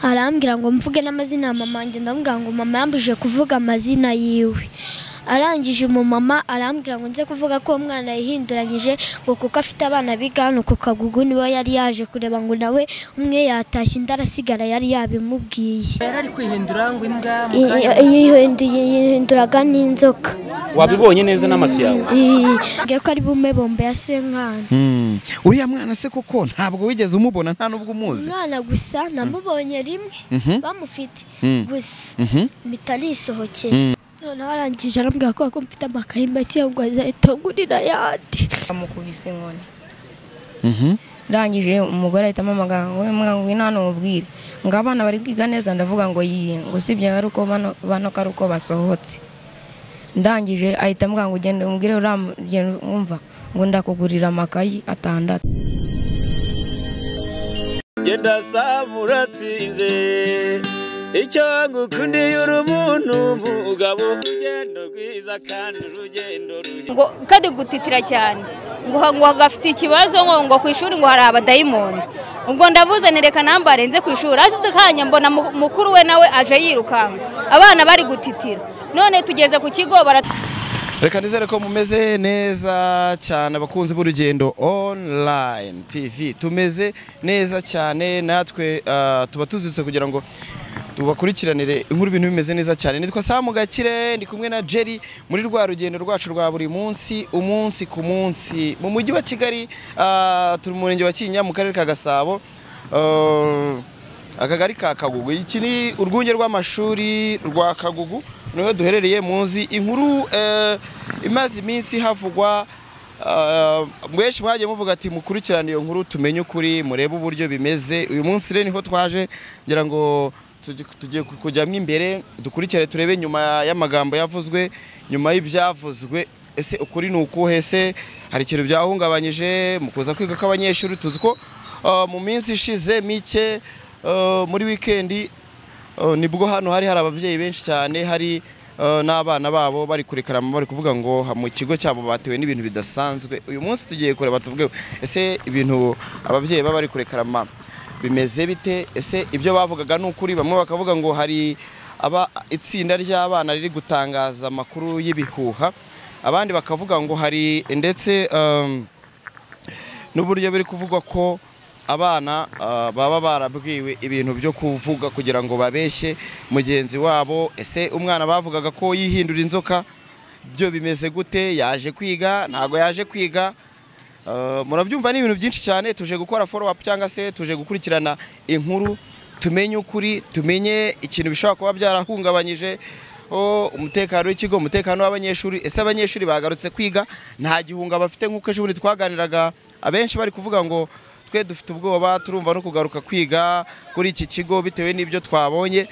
arambwira ngo mvuge n'amazina ya mama wanjye, ndamubwira ngo mama yambujije kuvuga amazina yiwe. Arangije umumama arambwira ngo nze kuvuga ko umwana yihinduranyije ngo kuko afite abana biga hano ku Kagugu, niwe yari yaje kureba ngo nawe umwe yatashye inda arasigara yari yabimubwiye. Yari ari kwihindura ngo imbwa yihinduraga n'inzoka. Wabibonye neza n'amaso yawe? Ngiye ko ari bume bombe ya Senkana. Uriya mwana se koko ntabwo wigeze umubona nta nubwo umuzi? Umwana gusa namubonye rimwe bamufite gusa mitarisohokeye. None arangije arambwira ko mfite amakayi make ngo azahitagurira yandi. Amukubise inkoni. Rangije umugore ahitamo amagambo we mwana hano mubwire ngo abana bari kwiga neza, ndavuga ngo yiye ngo sibye ari uko bano kari uko basohotse. Ndangije ahita ambwira ngo ugende umubwire umva ngo ndakugurira amakayi 6. Genda samuratsinze icyo ngukundiye urumuntu mugabo ugendo rwiza kandi urugendo ruhe ngo kadi gutitira cyane ngo gafite ikibazo ngo ku ishuri ngo hari abadayimoni. Ubwo ndavuze nereka nambare nze ku ishuri, asize kanya mbona mukuru we nawe aje yirukanga abana bari gutitira. None tugeze ku kigo Reka nizere ko mumeze neza cyane abakunzi b'Urugendo Online TV. Tumeze neza cyane natwe tuba tuzitse kugira ngo tubakurikiranire inkuru ibintu bimeze neza cyane. Nitwa Samu Gakire, ndi kumwe na Jerry muri rwa rugendo rwacu rwa buri munsi umunsi ku munsi mu mujyi wa Kigali. Turi mu murenge wa Kinyinya mu karere ka Gasabo, akagari ka Kagugu. Iki ni urwunge rw'amashuri rwa Kagugu, niho duherereye. Muzi inkuru imaze iminsi havugwa, mweshi mwagiye muvuga ati mukurikirane iyo nkuru tumenye ukuri murebe uburyo bimeze. Uyu munsi rero niho twaje ngira ngo tugiye kujyamo imbere dukurikire turebe nyuma y'amagambo yavuzwe, nyuma y'ibyavuzwe ese ukuri ni ukuhe, se hari ikintu byahungabanyije mu kuza kwiga kw'abanyeshuri. Tuzi ko mu minsi ishize mike muri weekend nibwo hano hari ababyeyi benshi cyane, hari n'abana babo bari kurekarama bari kuvuga ngo mu kigo cyabo batewe n'ibintu bidasanzwe. Uyu munsi tugiye kureba tuvuge ese ibintu ababyeyi baba bari kurekarama bimeze bite, ese ibyo bavugaga n'ukuri. Bamwe bakavuga ngo hari itsinda ry'abana riri gutangaza amakuru y'ibihuha, abandi bakavuga ngo hari ndetse n'uburyo biri kuvugwa ko abana baba barabwiwe ibintu byo kuvuga kugira ngo babeshye mugenzi wabo. Ese umwana bavugaga ko yihindura inzoka byo bimeze gute? Yaje kwiga ntago yaje kwiga? Murabyumva ni ibintu byinshi cyane. Tuje gukora follow up cyangwa se tuje gukurikirana inkuru tumenye ukuri, tumenye ikintu bishobora kuba byarahungabanyije umutekano w'ikigo, umutekano w'abanyeshuri. Ese abanyeshuri bagarutse kwiga nta gihunga bafite nk'uko ejo bundi twaganiraga? Abenshi bari kuvuga ngo twe dufite ubwoba turumva no kugaruka kwiga kuri iki kigo bitewe n'ibyo twabonye,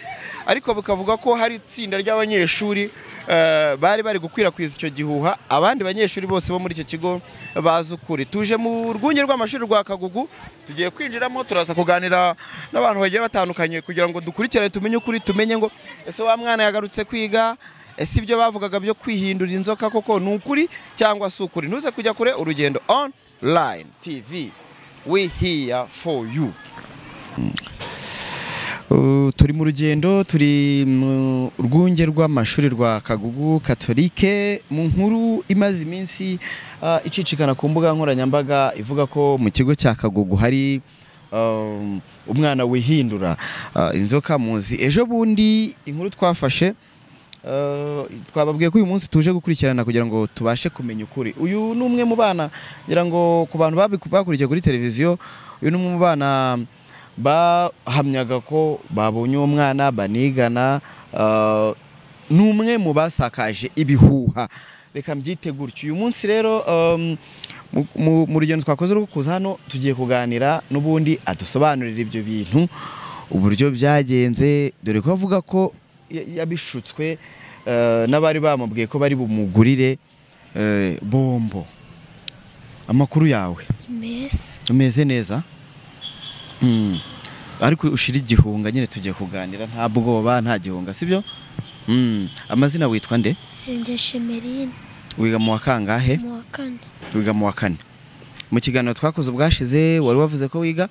ariko bikavuga ko hari itsinda ry'abanyeshuri bari gukwirakwiza icyo gihuha. Abandi banyeshuri bose bo muri icyo kigo bazi ukuri. Tuje mu rwunge rw'amashuri rwa Kagugu, tugiye kwinjiramo turaza kuganira n'abantu bagiye batandukanye kugira ngo dukurikirane tumenye ukuri, tumenye ngo ese wa mwana yagarutse kwiga, ese ibyo bavugaga byo kwihindura inzoka koko ni ukuri cyangwa si ukuri. Ntuze kujya kure, Urugendo Online TV, we here for you. Turi mu rugendo, turi mu rwunge rw'amashuri rwa Kagugu Katolike, mu nkuru imaze iminsi icicikana ku mbuga nkoranyambaga ivuga ko mu kigo cya Kagugu hari umwana wihindura inzoka. Muzi ejo bundi inkuru twafashe, twababwiye ko uyu munsi tuje gukurikirana kugira ngo tubashe kumenya ukuri. Uyu ni umwe mu bana ngira ngo ku bantu bakurikiye kuri televiziyo, uyu ni umwe mu bana bahamyaga ko babonye uwo mwana banigana, n'umwe mu basakaje ibihuha, reka mbyite gutyo. Uyu munsi rero mu rugendo twakoze rwo kuza hano tugiye kuganira n'ubundi adusobanurira ibyo bintu uburyo byagenze, dore ko avuga ko yabishutswe n'abari bamubwiye ko bari bumugurire bombo. Amakuru yawe? Umeze neza? Ariko ushira igihunga nyine tugiye kuganira, nta bwoba nta gihunga, sibyo? Amazina witwa nde? Sengeshe Merine. Wiga mu wa kangahe? Mu wa 4. Wiga mu wa 4. Mu kiganiro twakoze ubwashize wari wavuze ko wiga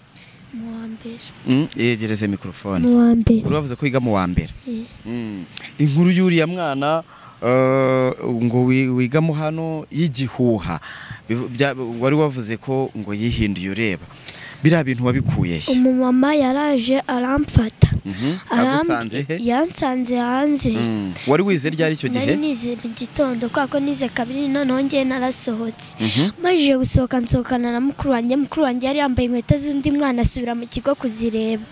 mu wa mbere. Yegereze mikrofone. Mu wa mbere. Uravuze ko yiga mu wa mbere. Inkuru y'uriya mwana ngo wigamo hano y'igihuha wari wavuze ko ngo yihinduye ureba biriya bintu wabikuye he? Umumama yaraje aramfata. Agusanze he? Yansanze hanze. Wari wize ryari icyo gihe? Nari nize mu gitondo kwako nize kabiri noneho ngiye narasohotse. Majije gusohoka nsohokana na mukuru wanjye yari yambaye inkweto z'undi mwana asubira mu kigo kuzireba.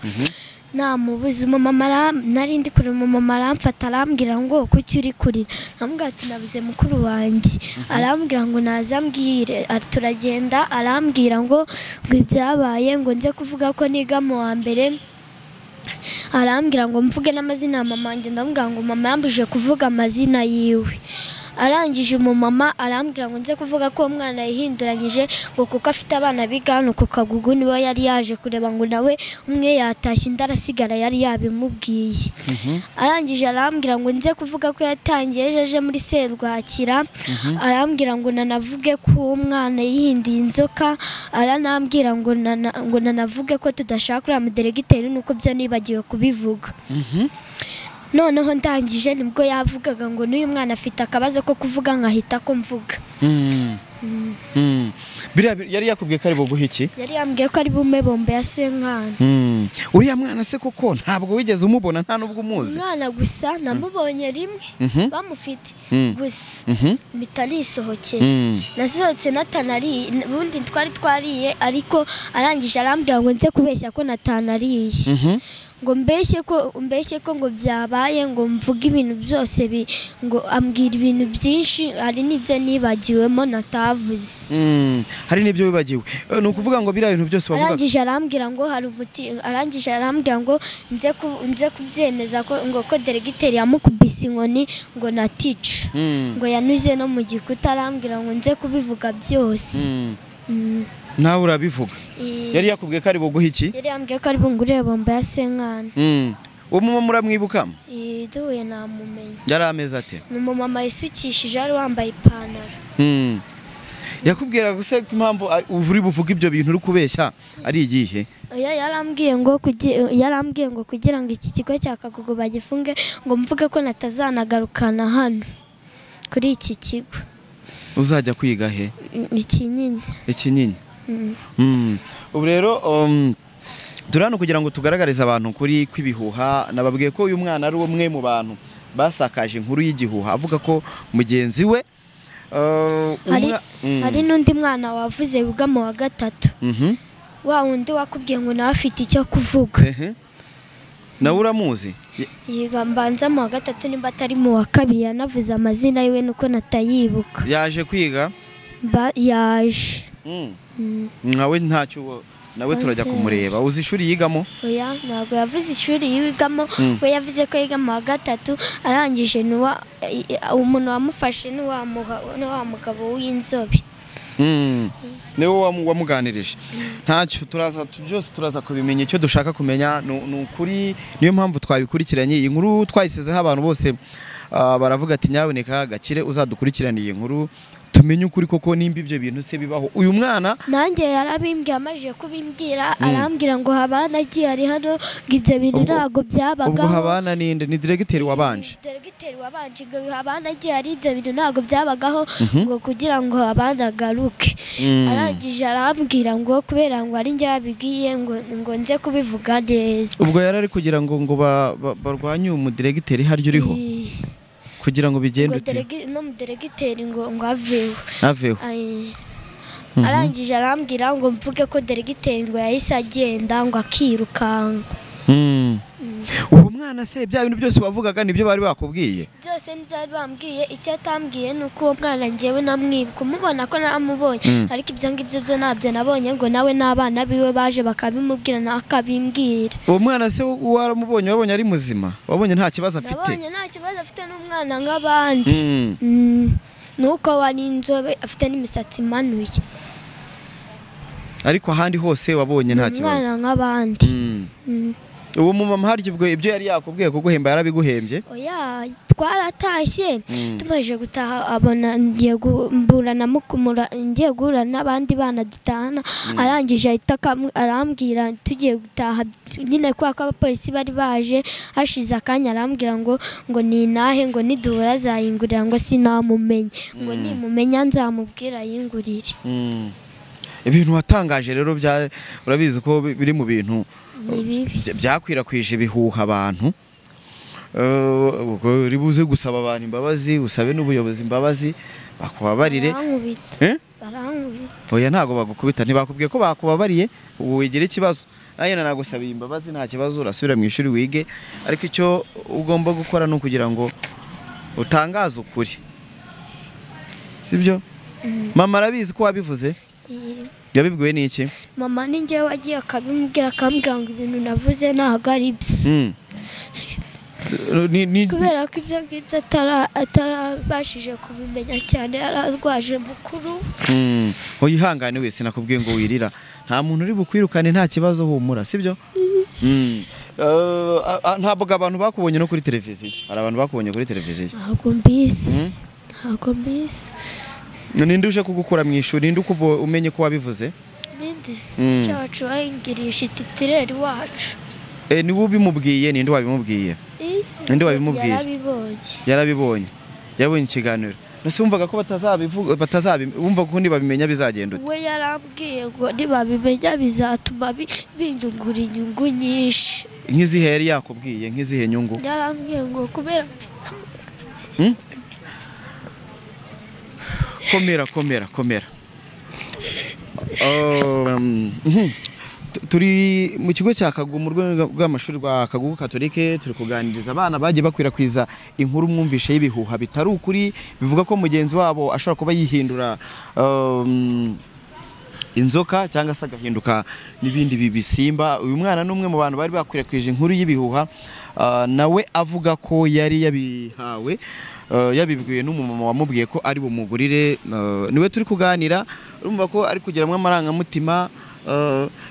Namubuze umumama nari ndi kure umumama aramfata arambwira ngo kuki uri kurira. Namubwira ati nabuze mukuru wanjye. Arambwira ngo nazambwire turagenda arambwira ngo ibyabaye ngo nze kuvuga ko niga mu wa mbere. Arambwira ngo mvuge n'amazina ya mama wanjye ndamubwira ngo mama yambujije kuvuga amazina yiwe. Arangije umumama arambwira ngo nze kuvuga ko umwana yihinduranyije ngo kuko afite abana biga hano ku Kagugu niwe yari yaje kureba ngo nawe umwe yatashye undi arasigara yari yabimubwiye. Arangije arambwira ngo nze kuvuga ko yatangiye ejeje muri Serwakira. Arambwira ngo nanavuge ko umwana yihinduye inzoka. Aranambwira ngo nanavuge ko tudashaka uriya muderegiteri nuko byo nibagiwe kubivuga. Noneho ndangije nibwo yavugaga ngo n'uyu mwana afite akabazo ko kuvuga nkahita ko mvuga. Yari yakubwiye ko ari buguhe iki? Yari yambwiye ko ari bume bombe ya Senkana. Uriya mwana se koko ntabwo wigeze umubona nta nubwo umuzi? Umwana gusa namubonye rimwe bamufite gusa mitarisohokeye. Nasohotse natanari ubundi twariye ariko arangije arambwira ngo nze kubeshya ko natanariye. Ngo mbeshye ko ngo byabaye ngo mvuge ibintu byose ngo ambwira ibintu byinshi hari n'ibyo nibagiwemo natavuze. Hari n'ibyo wibagiwe. Ni ukuvuga ngo biriya bintu byose wavuga. Arangije arambwira ngo hari umuti arangije arambwira ngo nze kubyemeza ko deregiteri yamukubise inkoni ngo na teacher ngo yanuze no mu gikuta arambwira ngo nze kubivuga byose. Nawe urabivuga? Yari yakubwiye ko ari buguhe iki? Yari yambwiye ko ari bungure bombe ya Senkana. Uwo mumama muramwibuka? Duhuye namumenye. Yari ameze ate? Ni umumama yisukishije ari wambaye ipantaro. Yakubwira gusa impamvu uri buvuga ibyo bintu uri kubeshya ari igihe? Yarambwiye ngo kugira ngo iki kigo cya Kagugu bagifunge ngo mvuge ko natazanagarukana hano kuri iki kigo. Uzajya kwiga he? Ikinyinya. Ubu rero turano kugira ngo tugaragarize abantu kuri kwibihuha nababwiye ko uyu mwana ari umwe mu bantu basakaje inkuru y'igihuha avuga ko mugenzi we hari n'undi mwana wavuze wiga mu wa gatatu. Wa wundi wakubwiye ngo nawe afite icyo kuvuga. Nawe uramuzi? Yiga mbanza mu wa gatatu nimba atari mu wa kabiri yanavuze amazina yiwe nuko natayibuka. Yaje kwiga? Yaje. Nawe ntacyo nawe turajya kumureba. Uzi ishuri yigamo? Oya ntabwo yavuze ishuri yigamo. We yavuze ko yiga mu wa gatatu arangije umuntu wamufashe ni wa mugabo w'inzobe. Niwe wamuganirije. Ntacyo turaza kubimenya icyo dushaka kumenya ni ukuri niyo mpamvu twabikurikiranye. Iyi nkuru twayisizeho abantu bose baravuga ati nyaboneka Gakire uzadukurikirana iyi nkuru tumenye ukuri koko nimba ibyo bintu se bibaho. Uyu mwana nanjye yarabimbwiye amaje kubimbwira arambwira ngo habana agiye ari hano ngo ibyo bintu ntago byabagaho. Ubwo habana ninde? Ni diregiteri wabanje? Diregiteri wabanje ngo habana agiye ari ibyo bintu ntago byabagaho ngo kugira ngo habana garuke. Arangije arambwira ngo kubera ngo ari njye yabigiye ngo nze kubivuga neza. Ubwo yarari kugira ngo barwanye umudiregiteri haryo uriho kugira ngo bigende uti no muderegiteri ngo aveho. Arangije arambwira ngo mvuge ko deregiteri ngo yahise agenda ngo akirukanka. Uwo mwana se bya bintu byose wavugaga nibyo bari bakubwiye? Byose nibyo bambwiye. Icyo atambwiye nuko uwo mwana njyewe namwibuka kumubona ko namubonye ariko ibyo ngibyo byo nabyo nabonye ngo nawe n'abana biwe baje bakabimubwira nakabimbwira. Uwo mwana se waramubonye wabonye ari muzima? Wabonye nta kibazo afite? Nabonye nta kibazo afite n'umwana nk'abandi. Nuko wari inzobe afite n'imisatsi imanuye. Ariko ahandi hose wabonye nta kibazo? Umwana nk'abandi. uwo mumama harya ubwo ibyo yari yakubwiye kuguhemba yarabiguhembye? oya twaratashye tumaze gutaha abona ngiye guhura n'abandi bana dutahana arangije ahita arambwira tugiye gutaha nyine kwa abapolisi bari baje hashize akanya arambwira ngo ninahe ngo niduhura azayingurira ngo sinamumenye ngo nimumenya nzamubwira yingurire. Ibintu watangaje rero urabizi ko biri mu bintu byakwirakwije bihuha abantu. Ribuze gusaba abantu imbabazi, usabe n'ubuyobozi imbabazi bakubabarire. Oya ntago bagukubita, ntibakubwiye ko bakubabariye ubu wigire ikibazo. Naye nagusabiye imbabazi nta kibazo urasubira mu ishuri wige, ariko icyo ugomba gukora no kugira ngo utangaze ukuri. Sibyo? Mama arabizi ko wabivuze? Yabibwiwe n'iki? Mama ni njye wagiye akabimubwira akambwira ngo ibintu navuze ntago ari byo. Kubera ko ibyo ngibyo atarabashije kubimenya cyane yarazwaje mukuru. Uyihangane wese nakubwiye ngo wirira, nta muntu uri bukwirukane, nta kibazo humura, sibyo? Ntabwo abantu bakubonye no kuri televiziyo? Hari abantu bakubonye kuri televiziyo? Ntabwo mbisi. Ninde uje kugukura mu ishuri? Ninde umenye ko wabivuze? Ninde? Cyacu ayingirisha titireri wacu. Niwe ubimubwiye? Ninde wabimubwiye? Ninde wabimubwiye? Yarabibonye. Yabonye ikiganiro. Nase wumvaga ko wumva ko nibabimenya bizagenda ute? We yarambwiye ngo nibabimenya bizatuma bindungura inyungu nyinshi. Nk'izihe yari yakubwiye? Nk'izihe nyungu? Yarambwiye ngo kubera komera. Turi mu kigo cya Kagugu mu rwego rw'amashuri rwa Kagugu Katolike, turi kuganiriza abana bagiye bakwirakwiza inkuru mwumvishe y'ibihuha bitari ukuri, bivuga ko mugenzi wabo ashobora kuba yihindura inzoka cyangwa se agahinduka n'ibindi bisimba. Uyu mwana n'umwe mu bantu bari bakwirakwije inkuru y'ibihuha, nawe avuga ko yari yabihawe yabibwiwe n'umumama wamubwiye ko ari bumugurire. Niwe turi kuganira, urumva ko ari kugiramwe amarangamutima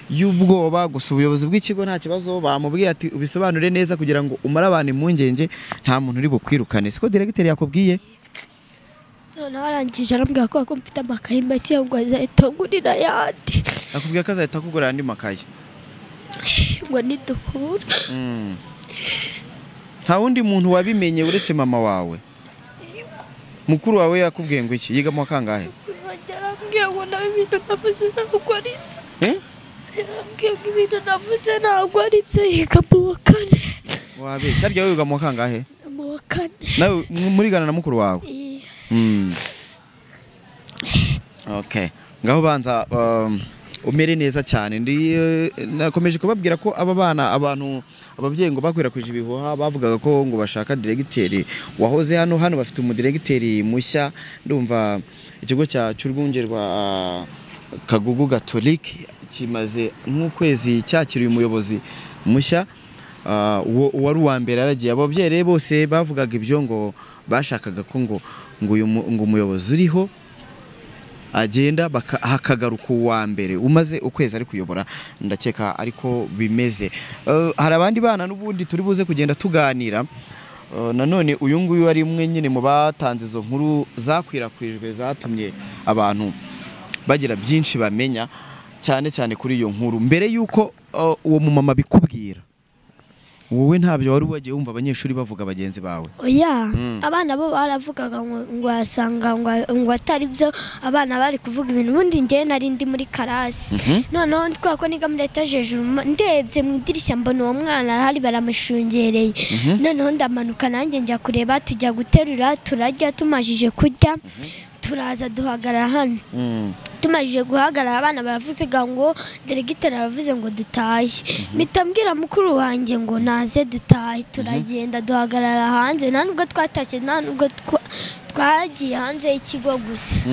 y'ubwoba. Gusa ubuyobozi bw'ikigo nta kibazo, bamubwiye ati ubisobanure neza kugira ngo umare abantu impungenge, nta muntu uri bukwirukane. Siko directeur yakubwiye? None arangije arambwira ko mfite amakaye make ngo azahita agurira yandi. Akubwiye ko azahita kugura andi makaye ngo niduhura. Nta wundi muntu wabimenye uretse mama wawe? Mukuru wawe yakubwiye ngo iki? Yiga mu kangahe? Yarambwiye ngo ibintu navuze ntabwo ari byo. Yarambwiye ngo ibintu navuze ntabwo ari byo, yiga mu wa kane. Wabeshya? Harya wiga mu kangahe? Mu wa kane. Nawe muri gana na mukuru wawe? Okay, ngaho banza umere neza cyane. Nakomeje kubabwira ko aba bana ababyeyi ngo bakwirakwije ibihuha, bavugaga ko ngo bashaka directeur wahoze hano bafite umudirecteur mushya. Ndumva ikigo cy'urwunge rwa Kagugu Catholic kimaze nk'ukwezi cyakiriye umuyobozi mushya, wari uwa mbere aragiye. Ababyeyi bose bavugaga ibyo ngo bashakaga ko ngo umuyobozi uriho agenda hakagaruka uwa mbere umaze ukwezi ari kuyobora. Ndakeka ariko bimeze. Hari abandi bana n'ubundi turi buze kugenda tuganira. Nanone uyu nguyu ari umwe nyine mu batanze izo nkuru zakwirakwijwe zatumye abantu bagira byinshi bamenya, cyane cyane kuri iyo nkuru. Mbere yuko uwo mumama bikubwira, wowe ntabyo wari wagiye wumva abanyeshuri bavuga bagenzi bawe? Oya, abana bo baravugaga ngo asanga ngo atari byo, abana bari kuvuga ibintu. Ubundi ngiye nari ndi muri karasi, noneho twako niga muri etaje hejuru, ndebye mu idirishya mbona uwo mwana hari baramushungereye. Noneho ndamanuka nanjye njya kureba, tujya guterura, turajya, tumajije kurya turaza duhagarara hano. Tumajije guhagarara abana baravuze ngo directeur aravuze ngo dutaye. Mitambwira mukuru wanjye ngo naze dutaye. Turagenda duhagarara hanze, nta nubwo twatashye, nta nubwo twagiye hanze y'ikigo gusa.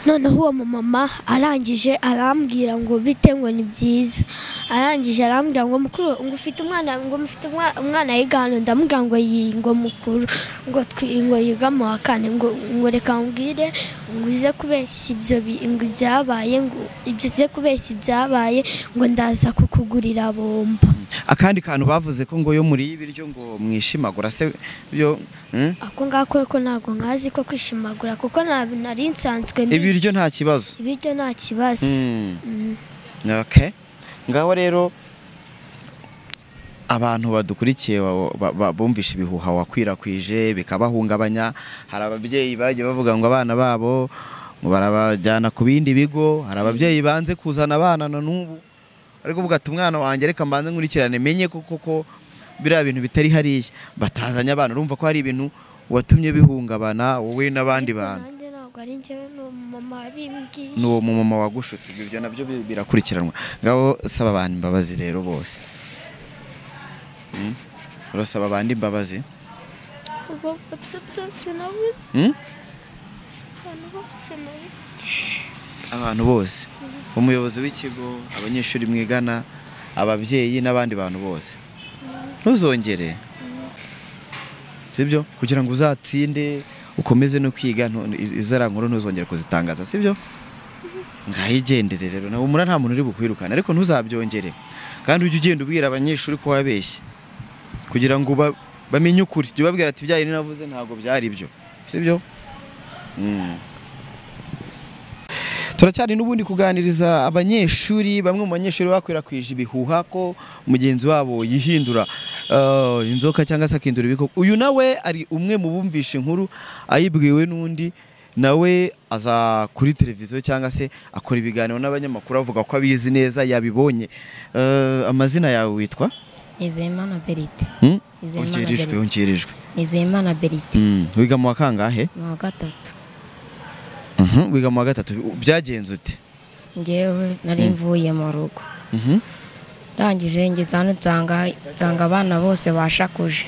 Noneho uwo mama arangije arambwira ngo bite ngo ni byiza. Arangije arambwira ngo mukuru ngo ufite umwana, ngo mufite umwana yiga hano. Ndamubwira ngo ngo mukuru ngo yiga mu wa kane, ngo reka mbwire ngo uze kubeshya ibyo byabaye, ngo ibyo uze kubeshya ibyabaye, ngo ndaza kukugurira bomba. akandi kantu bavuze ko ngo yo muri ibiryo ngo mwishimagura se byo ako ngako ko ntago nkazi ko kwishimagura kuko nari nsanzwe ibiryo nta kibazo Okay, ngaho rero abantu badukurikiye bumvisha ibihuha wakwirakwije bikabahungabanya. Hari ababyeyi bagiye bavuga ngo abana babo ngo barabajyana ku bindi bigo, hari ababyeyi banze kuzana abana na n'ubu, ariko bugata umwana wanjye reka mbanze nkurikirane menye koko biriya bintu bitari hariya batazanye abana. Urumva ko hari ibintu watumye bihungabana wowe n'abandi bantu. N'uwo mumama wagushutse, ibyo nabyo birakurikiranwa. Ngabo saba abantu imbabazi rero bose. Urasaba abandi imbabazi? Abantu bose, umuyobozi w'ikigo, abanyeshuri mwigana, ababyeyi n'abandi bantu bose. Ntuzongere, sibyo? Kugira ngo uzatsinde ukomeze no kwiga, izara nkuru ntuzongere kuzitangaza, sibyo? Ngahigendere rero, nawe umura nta muntu uri bukwirukana, ariko ntuzabyongere. Kandi ujye ugenda ubwira abanyeshuri ko wabeshye, kugira ngo bamenye ukuri. Jya ubabwira ati byaye ninavuze ntago byari byo, sibyo? Turacyari n'ubundi kuganiriza abanyeshuri, bamwe mu banyeshuri bakwirakwije ibihuha ko mugenzi wabo yihindura inzoka cyangwa se akindura ibikoko. Uyu nawe ari umwe mu bumvisha inkuru ayibwiwe n'undi, nawe aza kuri televiziyo cyangwa se akora ibiganiro n'abanyamakuru avuga ko abizi neza yabibonye. Amazina yawe witwa? Nizeyimana Berite. Ongerejwe. Nizeyimana Berite. Wiga mu wa kangahe? Mu wa gatatu. Wiga mu wa gatatu. Byagenze ute? Ngewe nari mvuye mu rugo. Ndangije nsanga abana bose bashakuje.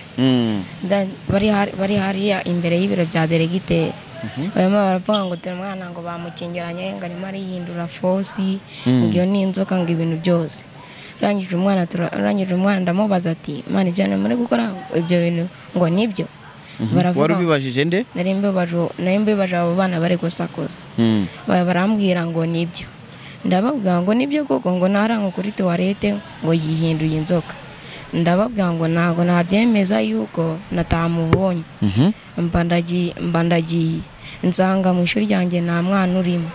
Bari hariya imbere y'ibiro bya deregiteri. Barimo baravuga ngo dore umwana ngo bamukingiranye ngo arimo arihindura fosi, ngo iyo ni inzoka, ngo ibintu byose. Rangije umwana ndamubaza ati mwana ibyo muri gukora ibyo bintu ngo nibyo? Wari ubibajije nde? Nari mbibaje abo bana bari gusakuza. Barambwira ngo nibyo. Ndababwira ngo nibyo koko, ngo naranga kuri tuwarete ngo yihinduye inzoka. Ndababwira ngo ntago nabyemeza yuko natamubonye. Mbandagiye nsanga mu ishuri ryanjye nta mwana urimo.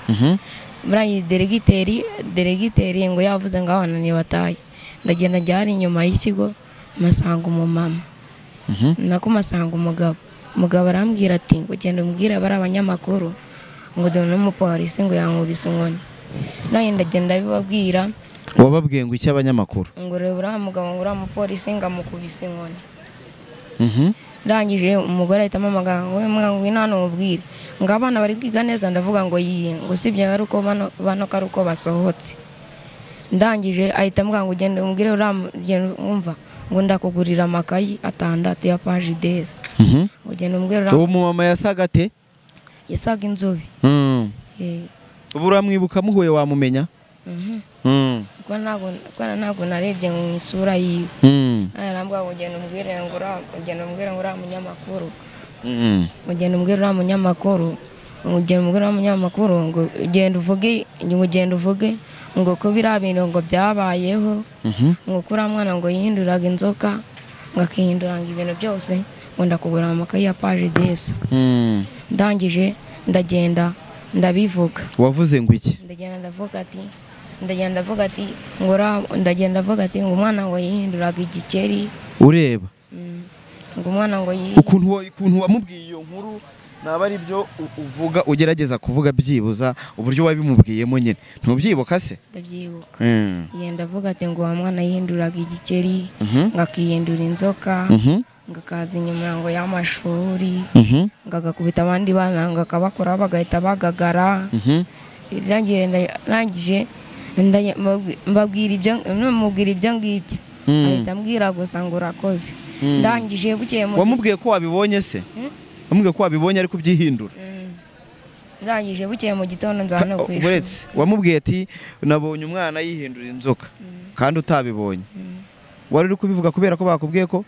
Buriya deregiteri ngo yavuze ngo abana ntibataye. Ndagenda njyana inyuma y'ikigo masanga umumama, nako masanga umugabo arambwira ati ngo genda umbwire bari abanyamakuru ngo dore n'umupolisi ngo yankubise inkoni. Nanjye ndagenda bibabwira. Wababwiye ngo iki abanyamakuru? Ngo reba uriya mugabo ngo uriya mupolisi ngo amukubise inkoni. Ndangije umugore ahita amamagara ngo ngwino hano umubwire ngo abana bari kwiga neza. Ndavuga ngo ngo usibye ari uko bano kari uko basohotse. Ndangije ahita amubwira ngo ugende umubwire wumva ngo ndakugurira amakayi 6 ya page 10. Ugende umubwire uwo mumama yasaga ate? Yasaga inzobe. Ubu uramwibuka muhuye wamumenya? Kwa ntabwo narebye mu isura yiwe. Arambwira ngo ugende umubwire ngo uriya munyamakuru. Ugende umubwire uriya munyamakuru ngo ugende uvuge ngo ko biriya bintu ngo byabayeho, ngo kuri mwana ngo yihinduraga inzoka, ngo akihindura ibintu byose, ngo ndakugura amakayi ya page 10. Ndangije ndagenda ndabivuga. Wavuze ngo iki? Ndagenda ndavuga ati ngo umwana ngo yihinduraga igikeri. Ureba ngo umwana ngo ukuntu wamubwiye iyo nkuru naba ari byo uvuga, ugerageza kuvuga byibuza uburyo wabimubwiyemo nyine. Ntubyibuka se? Ndabyibuka. Yenda avuga ati ngo umwana yihinduraga igikeri, ngo akihindura inzoka, ngo akaza inyuma ngo y'amashuri, ngo agakubita abandi bana ngo akabakora bagahita bagagara. Nangije mubwira ibyo ngibyo. Ahita ambwira gusa ngo urakoze. Ndangije bukeye wamubwiye ko wabibonye se? Wamubwiye ko wabibonye ariko byihindura? Ndangije bukeye mu gitondo nzana ku ishuri. Wamubwiye ati nabonye umwana yihindura inzoka kandi utabibonye. Wari uri kubivuga kubera ko bakubwiye ko?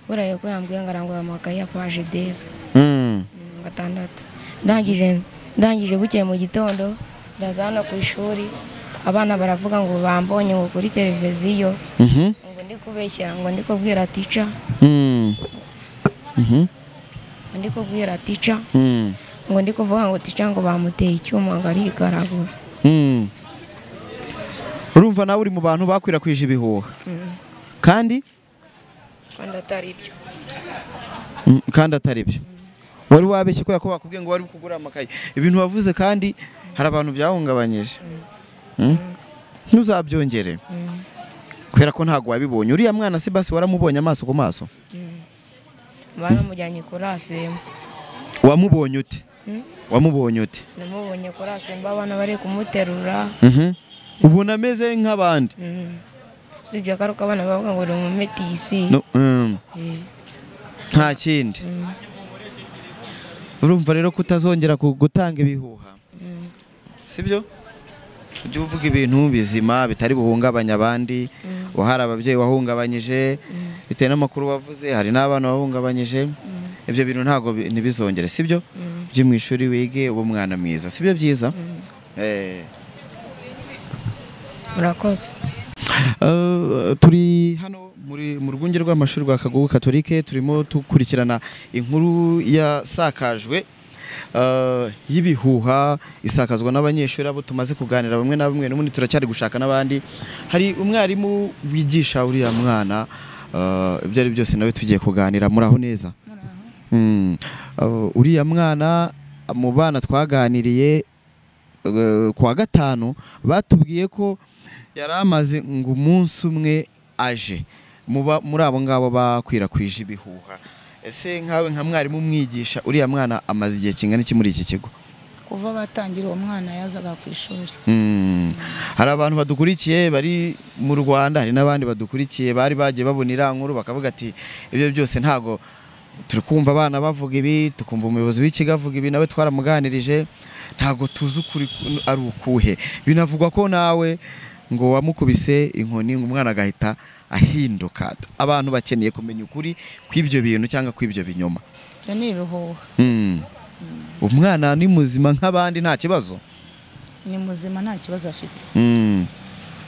Uraye ko yambwiye ngo aranguye amakayi ya page 10. 6. Ndangije bukeye mu gitondo ndazana ku ishuri. Abana baravuga ngo bambonye ngo kuri televiziyo, ngo ndi kubeshya ngo ndi kubwira tica ndi kubwira tica ngo ndi kuvuga ngo tica ngo bamuteye icyuma ngo arigaragura. urumva nawe uri mu bantu bakwirakwije ibihuha kandi atari byo wari wabeshye kubera ko bakubwiye ngo wari kugura amakaye ibintu wavuze kandi hari abantu byahungabanyije ntuzabyongere kubera ko ntago wabibonye uriya mwana se basi waramubonye amaso ku maso baramujyanye kuri Asemba. wamubonye ute namubonye kuri Asemba abana bari kumuterura ubona ameze nk'abandi sibyo akaruka abana bavuga ngo uri mu metisi nta kindi urumva rero kutazongera gutanga ibihuha sibyo ujye uvuga ibintu bizima bitari buhungabanya abandi hari ababyeyi wahungabanyije bitewe n'amakuru wavuze hari n'abana wahungabanyije ibyo bintu ntabwo ntibizongere sibyo byo mu ishuri wige uba umwana mwiza sibyo byiza murakoze. turi hano mu rwunge rw'amashuri rwa Kagugu Katolike turimo dukurikirana inkuru yasakajwe y'ibihuha isakazwa n'abanyeshuri abo tumaze kuganira bamwe na bamwe n'ubundi turacyari gushaka n'abandi. Hari umwarimu wigisha uriya mwana ibyo ari byose nawe tugiye kuganira muraho neza. Uriya mwana mu bana twaganiriye kuwa gatanu batubwiye ko yari amaze ngo umunsi umwe aje muri abo ngabo bakwirakwije ibihuha. Ese nkawe nka mwarimu umwigisha uriya mwana amaze igihe kingana iki muri iki kigo? Kuva batangira uwo mwana yazaga ku ishuri. Hari abantu badukurikiye bari mu Rwanda, hari n'abandi badukurikiye bari bagiye babonera nkuru bakavuga ati ibyo byose ntago turi kumva abana bavuga ibi, tukumva umuyobozi w'ikigo avuga ibi, nawe twaramuganirije ntago tuzi ukuri ari ukuhe. Binavugwa ko nawe ngo wamukubise inkoni ngo umwana agahita ahinduka. Abantu bakeneye kumenya ukuri kw'ibyo bintu cyangwa kw'ibyo binyoma. Cyo ni ibihuha. Umwana ni muzima nk'abandi nta kibazo? Ni muzima nta kibazo afite.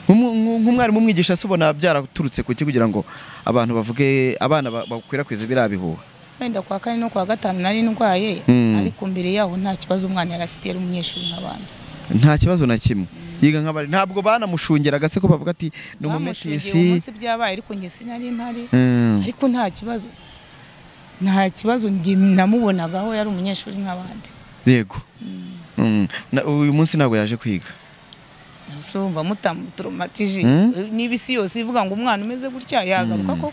Nk'umwarimu umwigisha subona byaraturutse ku kigo kugira ngo abantu bavuge abana bakwirakwiza birabihuha. Wenda kwa kane no kwa gatanu nari ndwaye ariko mbere yaho nta kibazo umwana yari afite, yari umunyeshuri nk'abandi. Nta kibazo na kimwe. Yiga nk'abari ntabwo banamushungeraga se ko bavuga ati ni umumetisi umunsi byabaye ariko njye sinari mpari ariko nta kibazo namubonagaho yari umunyeshuri nk'abandi. Yego. Uyu munsi ntabwo yaje kwiga. Sumva mutamutromatije n'ibisi yose ivuga ngo umwana umeze gutya yagaruka koko.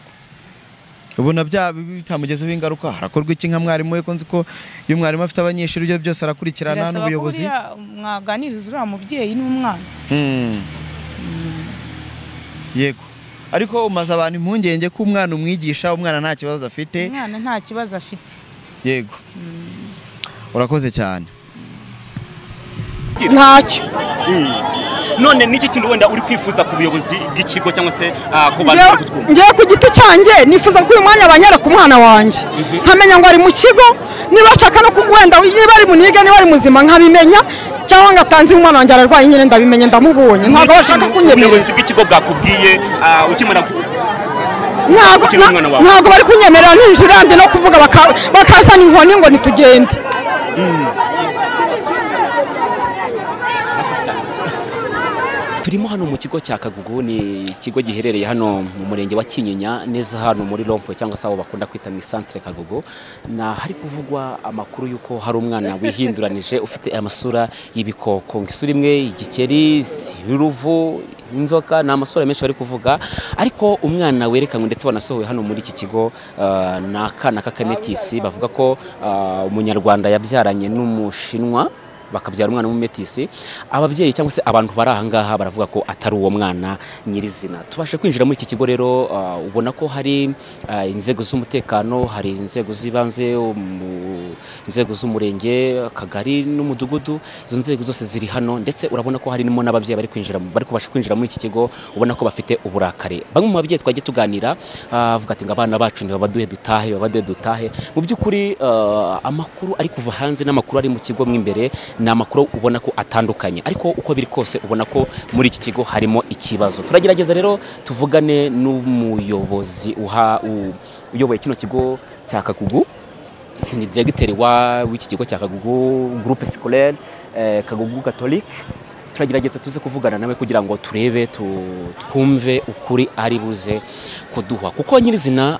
Ubona bitamugezeho ingaruka harakorwa iki nka mwarimu we ko nzi ko iyo mwarimu afite abanyeshuri byo byose arakurikirana n'ubuyobozi. Mwaganiriza uriya mubyeyi n'umwana. Yego. Ariko umaze abantu impungenge ko umwana umwigisha umwana nta kibazo afite. Umwana nta kibazo afite. Yego. Urakoze cyane. Ntacyo. None niki kintu wenda uri kwifuza ku buyobozi bw'ikigo cyangwa se ku bantu bagutwumva? Ngiye ku giti cyanjye nifuza ko uyu mwanya banyara ku mwana wanjye nkamenya ngo ari mu kigo, niba ashaka no kugwenda niba ari muniga niba ari muzima nkabimenya, cyangwa ngatanze umwana wanjye ararwaye nyine ndabimenye ndamubonye. Ntabwo bashaka kunyemerera. Ubuyobozi bw'ikigo bwakubwiye ukimara ntabwo bari kunyemerera ninjira ndi no kuvuga bakazana inkoni ngo nitugende. Turimo hano mu kigo cya Kagugu, ni ikigo giherereye hano mu murenge wa Kinyinya neza hano muri Rompo cyangwa se aho bakunda kwita mu centre Kagugu. Na hari kuvugwa amakuru yuko hari umwana wihinduranije ufite amasura y'ibikoko, ngisura imwe igikeri, uruvu, inzoka, na amasura menshi bari kuvuga. Ariko umwana werekanywe ndetse banasohowe hano muri iki kigo na kana k'akametisi, bavuga ko umunyarwanda yabyaranye n'umushinwa bakabyara umwana w'umumetisi. Ababyeyi cyangwa se abantu bari aha ngaha baravuga ko atari uwo mwana nyirizina. Tubashe kwinjira muri iki kigo rero, ubona ko hari inzego z'umutekano, hari inzego z'ibanze, inzego z'umurenge, akagari n'umudugudu. Izo nzego zose ziri hano ndetse urabona ko harimo n'ababyeyi bari kubasha kwinjira muri iki kigo, ubona ko bafite uburakare. Bamwe mu babyeyi twagiye tuganira bavuga ati ngo abana bacu ni babaduhe dutahe. Mu by'ukuri amakuru ari kuva hanze n'amakuru ari mu kigo mo imbere ni amakuru ubona ko atandukanye, ariko uko biri kose ubona ko muri iki kigo harimo ikibazo. Turagerageza rero tuvugane n'umuyobozi uyoboye kino kigo cya Kagugu, ni directeur w'iki kigo cya Kagugu groupe scolaire Kagugu Catholique. Turagerageza tuze kuvugana nawe kugira ngo turebe twumve ukuri ari buze kuduha, kuko nyirizina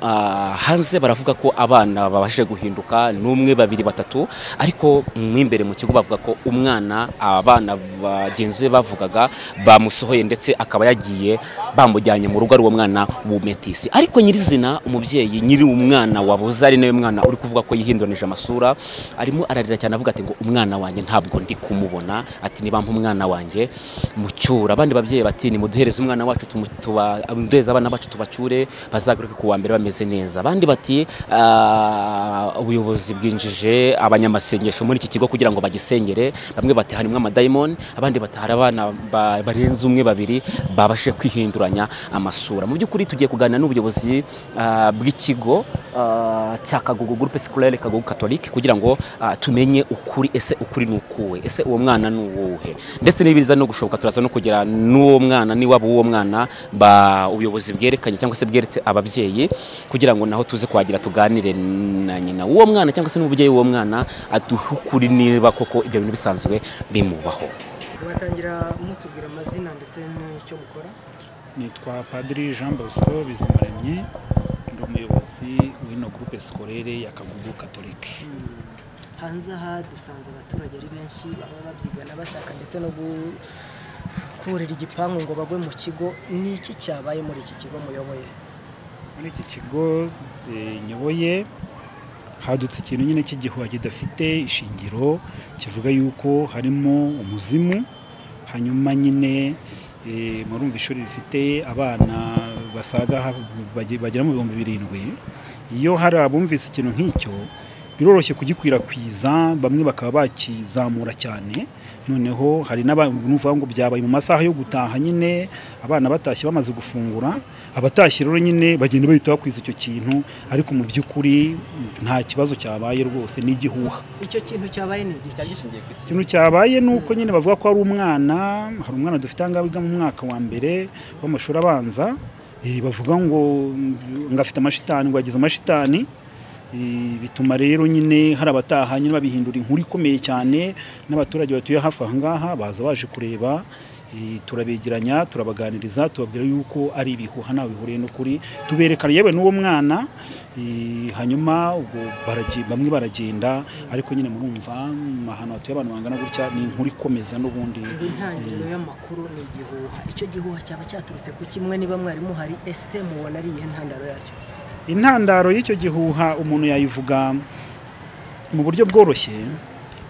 hanze baravuga ko abana babashe guhinduka n'umwe, babiri, batatu, ariko mwimbere mu kigo bavuga ko umwana abana bagenzi bavugaga bamusohoye ndetse akaba yagiye bamujyanye mu rugo ari uwo mwana w'umetisi. Ariko nyirizina umubyeyi nyiri umwana wabuze ari nawe mwana uri kuvuga ko yihinduranyije amasura, arimo ararira cyane avuga ati ngo umwana wanjye ntabwo ndi kumubona, ati niba umwana wanjye mucyura. Abandi babyeyi bati ni muduhereze umwana wacu duhereze abana bacu tubacyure bazagaruke ku wa mbere bameze neza. Abandi bati ubuyobozi bwinjije abanyamasengesho muri iki kigo kugira ngo bagisengere. Bamwe bati harimo amadayimoni, abandi bati hari abana barenze umwe, babiri babashe kwihinduranya amasura. Mu by'ukuri tugiye kuganira n'ubuyobozi bw'ikigo cya Kagugu groupe scolaire Kagugu Catholique kugira ngo tumenye ukuri, ese ukuri nukuwe, ese uwo mwana nuwuhe, ndetse nibiza no gushoboka turaza no kugira n'uwo mwana ni wabo uwo mwana ubuyobozi bwerekanye cyangwa se bweretse ababyeyi kugira ngo naho tuze kwagira tuganire na nyina uwo mwana cyangwa se n'ubyeyi uwo mwana aduhe ukuri niba koko ibyo bintu bisanzwe bimubaho. Batangira mutubwira amazina ndetse n'icyo mukora. Nitwa Padiri Jean Bosco Bizimuremye, ndi umuyobozi w'ino groupe scolaire ya Kagugu Catholique. Hanze aha dusanze abaturage ari benshi baba babyigana bashaka ndetse no kurira igipangu ngo bagwe mu kigo. Ni iki cyabaye muri iki kigo muyoboye? Muri iki kigo nyoboye hadutse ikintu nyine cy'igihuha kidafite ishingiro kivuga yuko harimo umuzimu. Hanyuma nyine murumva ishuri rifite abana basaga bagera mu 7,000. Iyo hari abumvise ikintu nk'icyo biroroshye kugikwirakwiza, bamwe bakaba bakizamura cyane. Noneho hari n'abavuga ngo byabaye mu masaha yo gutaha nyine abana batashye bamaze gufungura, abatashye rero nyine bagenda bahita bakwiza icyo kintu, ariko mu by'ukuri nta kibazo cyabaye rwose, ni igihuha. Icyo kintu cyabaye ni igishingiye ku kintu cyabaye nuko nyine bavuga ko hari umwana dufite anga wiga mu mwaka wa mbere w'amashuri abanza, bavuga ngo ngafite amashitani, ngo agize amashitani. Bituma rero nyine hari abataha nyine babihindura inkuru ikomeye cyane, n'abaturage batuye hafi aha ngaha baza baje kureba. Turabegeranya, turabaganiriza, tubabwira yuko ari ibihuha ntawe bihuriye n'ukuri, tubereka yewe n'uwo mwana. Hanyuma ubwo bamwe baragenda, ariko nyine murumva ahantu hatuye abantu bangana gutya ni inkuru ikomeza n'ubundi. Intangiriro y'amakuru ni igihuha. Icyo gihuha cyaba cyaturutse ku kimwe niba mwari muhari, ese mubona ari iyihe ntandaro yacyo? Intandaro y'icyo gihuha umuntu yayivuga mu buryo bworoshye.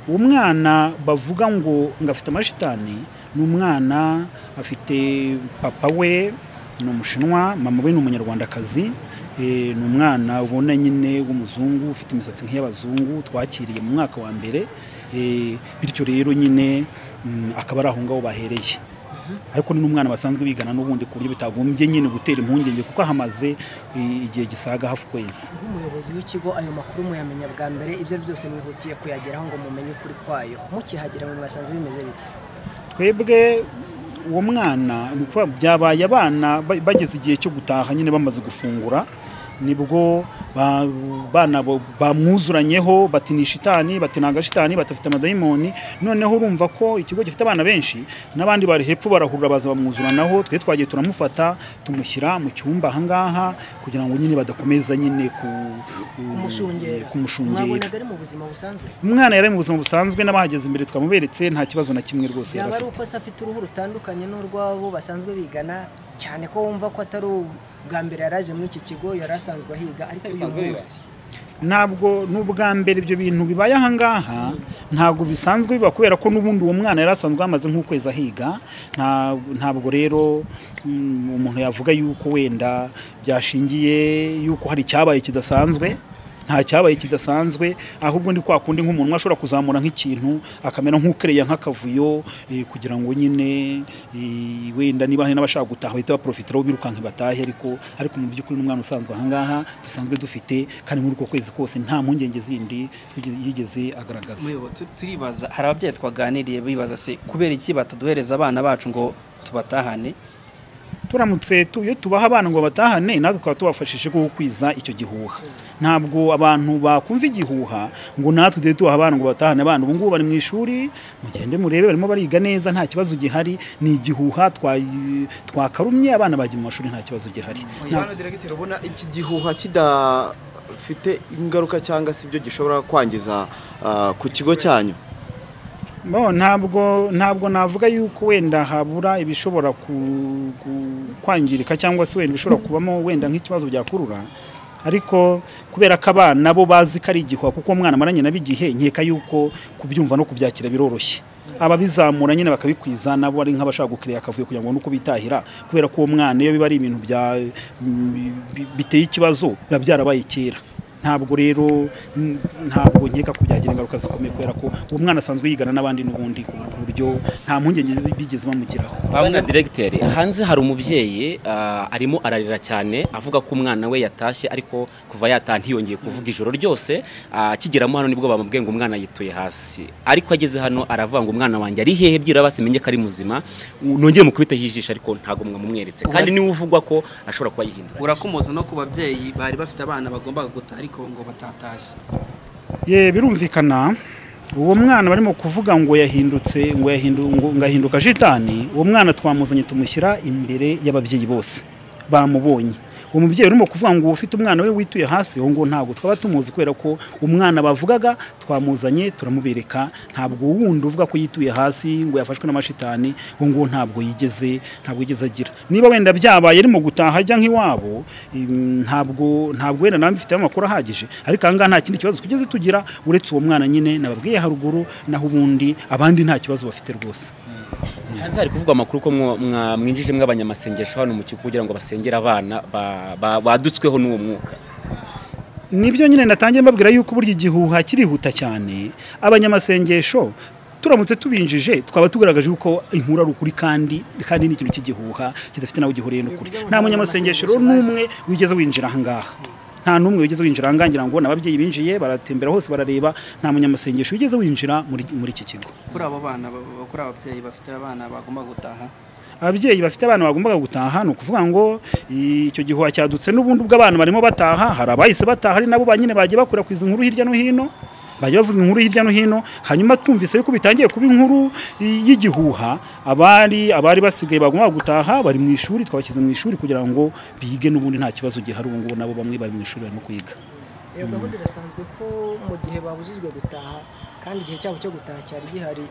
Umwana bavuga ngo ngafite amashitani ni umwana afite papa we ni umushinwa, mama we ni umunyarwandakazi. Ni umwana ubona nyine w'umuzungu ufite imisatsi nk'iy'abazungu twakiriye mu mwaka wa mbere. Bityo rero nyine akaba ari aho ngaho bahereye, ariko ni n'umwana basanzwe bigana n'ubundi ku buryo bitagombye nyine gutera impungenge kuko hamaze igihe gisaga hafi kwezi. Nk'umuyobozi w'ikigo ayo makuru muyamenya bwa mbere, ibyo byose mwihutiye kuyageraho ngo mumenye ukuri kwayo, mukihagera mu mwasanze bimeze bite? Twebwe uwo mwana byabaye abana bageze igihe cyo gutaha nyine bamaze gufungura, nibwo bana bamwuzuranyeho bati ni shitani, bati nanga shitani, batafite amadayimoni. Noneho urumva ko ikigo gifite abana benshi, n'abandi bari hepfo barahurura baza bamwuzuranaho. Twe twagiye turamufata tumushyira mu cyumba aha ngaha kugira ngo nyine badakomeza nyine kumushungera. Mwabonaga ari mu buzima busanzwe? Umwana yari mu buzima busanzwe, n'abahageze imbere twamuberetse nta kibazo na kimwe rwose yari afite. Yaba ari uko afite uruhu rutandukanye n'urwabo basanzwe bigana, cyane ko wumva ko atari bwa mbere yaraje muri iki kigo, yari asanzwe ahiga, ariko uyu munsi ntabwo n'ubwa mbere ibyo bintu bibaye aha ngaha, ntabwo bisanzwe biba kubera ko n'ubundi uwo mwana yari asanzwe amaze nk'ukwezi ahiga. Ntabwo rero umuntu yavuga yuko wenda byashingiye yuko hari icyabaye kidasanzwe. nta cyabaye kidasanzwe ahubwo ndi kwa kundi nk'umuntu ashobora kuzamura nk'ikintu akamera nk'ukereya nk'akavuyo kugira ngo nyine wenda niba hari n'abashaka gutaha bahita baprofitiraho birukanka batahe ariko mu by'ukuri n'umwana usanzwe ahangaha dusanzwe dufite kandi muri uko kwezi kose nta mpungenge zindi yigeze agaragaza. Turibaza hari ababyeyi twaganiriye bibaza se kubera iki bataduhereza abana bacu ngo tubatahane? Turamutse iyo tubaha abana ngo batahane natwe tukaba tubafashije gukwiza icyo gihuha. Ntabwo abantu bakumva igihuha ngo natwe tujye tubaha abana ngo batahane. Abana ubu ngubu bari mu ishuri, mugende murebe barimo bariga neza nta kibazo gihari, ni igihuha twakarumye abana bagiye mu mashuri nta kibazo gihari. Bwana Directeur, ubona iki gihuha kidafite ingaruka cyangwa se ibyo gishobora kwangiza ku kigo cyanyu? Ntabwo navuga yuko wenda habura ibishobora kwangirika cyangwa se wenda bishobora kubamo wenda nk'ikibazo byakurura, ariko kubera ko abana bo bazi ko ari igihuha kuko umwana amaranye nabigihe nkeka yuko kubyumva no kubyakira biroroshye. Ababizamura nyine bakabikwiza nabo ari nk'abashaka gukireya akavuye kugira ngo nuko bitahira, kubera ko uwo mwana iyo biba ari ibintu biteye ikibazo biba byarabaye kera. Ntabwo rero nkeka kubyagira ingaruka zikomeye kubera ko uwo mwana asanzwe yigana n'abandi n'ubundi ku buryo nta mpungenge bigeze bamugiraho. Bwana Directeur, hanze hari umubyeyi arimo ararira cyane avuga ko umwana we yatashye ariko kuva yataha ntiyongeye kuvuga ijoro ryose. Kigeramo hano nibwo bamubwiye ngo umwana yituye hasi, ariko ageze hano aravuga ngo umwana wanjye ari hehe byira basimenye ko ari muzima, nongeye mukubita hijisha ariko ntago mwamumweretse kandi niwe uvugwa ko ashobora kuba yihindura. Urakomoza no ku babyeyi bari bafite abana bagomba gutaha ngo batatashye. Birumvikana uwo mwana barimo kuvuga ngo yahindutse ngo ahinduka shitani. Uwo mwana twamuzanye tumushyira imbere y'ababyeyi bose bamubonye. Uwo mubyeyi urimo kuvuga ngo ufite umwana we wituye hasi ngo ntago twaba tumuzi kubera ko umwana bavugaga twamuzanye turamubereka, ntabwo wundi uvuga ko yituye hasi ngo yafashwe n'amashitani ngo ntabwo yigeze agira. Niba wenda byabaye arimo gutaha ajya nk'iwabo, ntabwo wenda nawe mfite amakuru ahagije, ariko aha ngaha nta kindi kibazo tugeze tugira uretse uwo mwana nyine nababwiye haruguru, naho ubundi abandi nta kibazo bafite rwose. Hanze hari kuvugwa amakuru ko mwinjije mw'abanyamasengesho hano mu kigo kugira ngo basengere abana badutsweho n'uwo mwuka. Nibyo nyine natangiye mbabwira yuko burya igihuha kirihuta cyane. Abanyamasengesho turamutse tubinjije twaba tugaragaje yuko inkuru ari ukuri kandi ni ikintu cy'igihuha kidafite nawe gihuriye n'ukuri. Nta munyamasengesho n'umwe wigeze winjira aha ngaha, nta numwe wigeze winjira ahangangira ngo nababyeyi binjiye baratembera hose barareba, nta munyamasengesho wigeze winjira muri iki kigo. Kuri abo bana, kuri ababyeyi bafite abana bagomba gutaha, ababyeyi bafite abana bagomba gutaha ni ukuvuga ngo icyo gihuha cyadutse n'ubundi bw'abana barimo bataha. Hari abahise bataha ari nabo banyine bagiye bakwirakwiza inkuru hirya no hino, bagiye bavuga inkuru hirya no hino, hanyuma twumvise yuko bitangiye kuba inkuru y'igihuha. Abari basigaye bagomba gutaha bari mu ishuri, twabashyize mu ishuri kugira ngo bige n'ubundi nta kibazo gihari. Ubu ngubu nabo bamwe bari mu ishuri barimo kwiga. Iyo gahunda irasanzwe ko mu gihe babujijwe gutaha kandi igihe cyabo cyo gutaha cyari gihari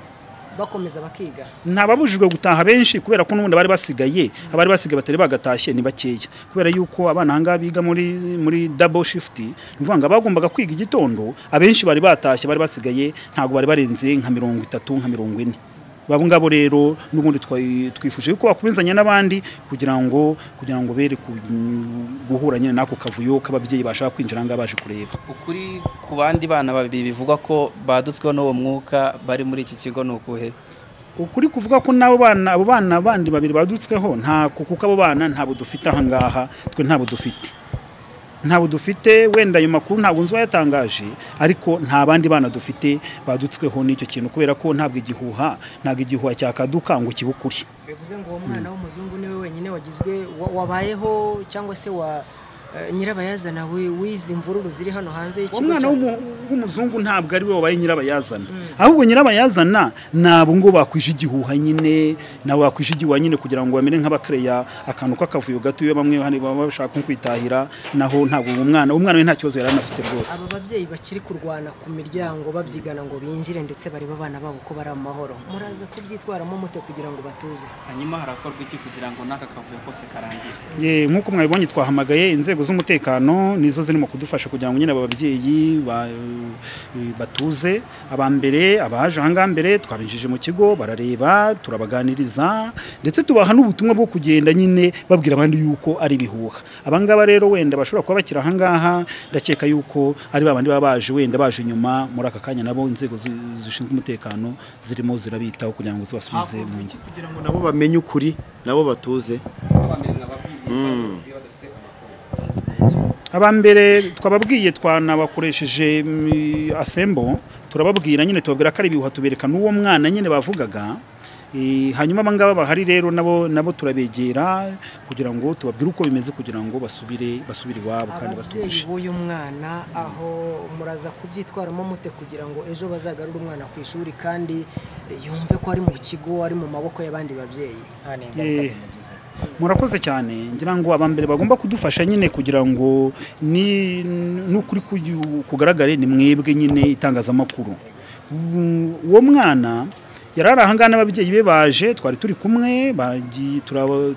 bakomeza bakiga. Ntababujijwe gutaha benshi kubera ko n'ubundi abari basigaye batari bagatashye ni bakeya, kubera yuko abana hanga biga muri double shift, nivuga ngo bagombaga kwiga igitondo. Abenshi bari batashye bari basigaye ntago bari barenze nka 30 nka 40. Babo ngabo rero n'ubundi twifuje yuko bakubizanya n'abandi kugira ngo bere guhura nyine nako kavuyo k'ababyeyi bashaka kwinjira nga baje kureba. Ukuri ku bandi bana babiri bivugwa ko badutsweho n'uwo mwuka bari muri iki kigo nukuhe? Ukuri kuvuga ko abo bana bandi babiri badutsweho kuko abo bana ntabo dufite aha ngaha, twe ntabo dufite wenda ayo makuru ntabwo nzo yatangaje, ariko nta bandi bana dufite badutsweho n'icyo kintu kubera ko ntabwo igihuha cyakaduka ngo kibukuri. Bivuze ngo uwo mwana w'umuzungu niwe wenyine wabayeho cyangwa se nyirabayazana wizi imvururu ziri hano hanze y'ikigo. Umwana w'umuzungu ntabwo ari we wabaye nyirabayazana, ahubwo nyirabayazana nabo ngo bakwije igihuha nyine, nawe bakwije igihuha nyine kugira ngo bamere nk'abakereya akantu k'akavuyo gato. Iyo bamwe baba bashaka kwitahira, naho ntabwo umwana we nta kibazo yari anafite rwose. Aba babyeyi bakiri kurwana ku miryango babyigana ngo binjire ndetse bareba abana babo ko bari amahoro, muraza kubyitwaramo mute kugira ngo batuze? Hanyuma harakorwa iki kugira ngo n'aka kavuyo kose karangire? Nk'uko mwabibonye twahamagaye inzego inzego z'umutekano nizo zirimo kudufasha kugira ngo nyine ababyeyi batuze. Abambere abaje aha mbere twabinjije mu kigo barareba, turabaganiriza ndetse tubaha n'ubutumwa bwo kugenda nyine babwira abandi yuko ari bihuha. Abangaba rero wenda bashobora kuba bakira aha ngaha, ndakeka yuko ari babandi babaje wenda baje nyuma muri aka kanya, nabo inzego zishinzwe umutekano zirimo zirabitaho kugira ngo zibasubize mu ngi, kugira ngo nabo bamenye ukuri nabo batuze. Abambere twababwiye twanabakoresheje asembo, turababwira nyine tubabwira ko ari bihuha, tubereka n'uwo mwana nyine bavugaga. Hanyuma abangaba bahari rero nabo turabegera kugira ngo tubabwire uko bimeze kugira ngo basubire iwabo kandi batuje. Uyu mwana aho muraza kubyitwaramo mute kugira ngo ejo bazagarure umwana ku ishuri kandi yumve ko ari mu kigo, ari mu maboko y'abandi babyeyi? Murakoze cyane, ngira ngo abambere bagomba kudufasha nyine kugira ngo n'ukuri kugaragare ni mwebwe nyine itangazamakuru. Uwo mwana yarari ahangana n'ababyeyi be baje, twari turi kumwe,